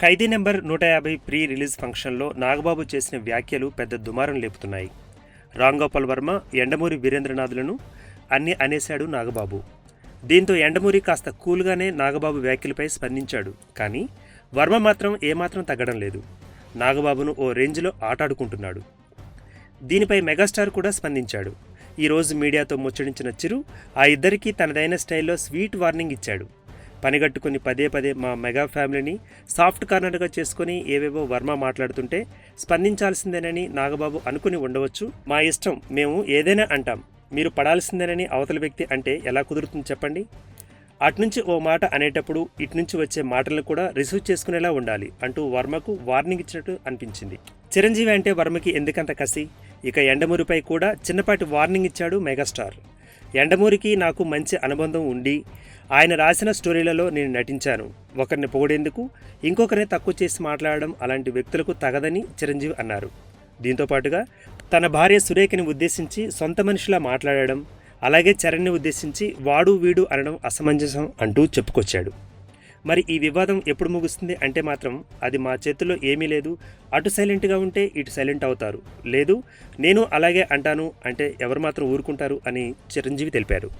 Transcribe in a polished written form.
ఖైదీ number 150 pre release ఫంక్షన్లో నాగబాబు చేసిన వ్యాఖ్యలు పెద్ద దుమారం లేపుతున్నాయి. రాంగోపాల్ వర్మ, యండమూరి వీరేంద్రనాథ్లను అన్నీ అనేశాడు నాగబాబు. దీంతో యండమూరి కాస్త కూల్గానే నాగబాబు వ్యాఖ్యలపై స్పందించాడు. కానీ వర్మ మాత్రం ఏమాత్రం తగ్గడం లేదు. నాగబాబును ఓ రేంజ్లో ఆటాడుకుంటున్నాడు. దీనిపై మెగాస్టార్ కూడా స్పందించాడు. ఈరోజు మీడియాతో ముచ్చడించిన చిరు ఆ ఇద్దరికీ తనదైన స్టైల్లో స్వీట్ వార్నింగ్ ఇచ్చాడు. పనిగట్టుకుని పదే పదే మా మెగా ఫ్యామిలీని సాఫ్ట్ కార్నర్గా చేసుకుని ఏవేవో వర్మ మాట్లాడుతుంటే స్పందించాల్సిందేనని నాగబాబు అనుకుని ఉండవచ్చు. మా ఇష్టం, మేము ఏదైనా అంటాం, మీరు పడాల్సిందేనని అవతల వ్యక్తి అంటే ఎలా కుదురుతుంది చెప్పండి. అటునుంచి ఓ మాట అనేటప్పుడు ఇటునుంచి వచ్చే మాటలను కూడా రిసీవ్ చేసుకునేలా ఉండాలి అంటూ వర్మకు వార్నింగ్ ఇచ్చినట్టు అనిపించింది. చిరంజీవి అంటే వర్మకి ఎందుకంత కసి? ఇక యండమూరిపై కూడా చిన్నపాటి వార్నింగ్ ఇచ్చాడు మెగాస్టార్. యండమూరికి నాకు మంచి అనుబంధం ఉండి ఆయన రాసిన స్టోరీలలో నేను నటించాను. ఒకరిని పొగిడేందుకు ఇంకొకరిని తక్కువ చేసి మాట్లాడడం అలాంటి వ్యక్తులకు తగదని చిరంజీవి అన్నారు. దీంతోపాటుగా తన భార్య సురేఖని ఉద్దేశించి సొంత మనిషిలా మాట్లాడడం, అలాగే చరణ్ని ఉద్దేశించి వాడు వీడు అనడం అసమంజసం అంటూ చెప్పుకొచ్చాడు. మరి ఈ వివాదం ఎప్పుడు ముగుస్తుంది అంటే మాత్రం అది మా చేతుల్లో ఏమీ లేదు. అటు సైలెంట్గా ఉంటే ఇటు సైలెంట్ అవుతారు, లేదు నేను అలాగే అంటాను అంటే ఎవరు మాత్రం ఊరుకుంటారు అని చిరంజీవి తెలిపారు.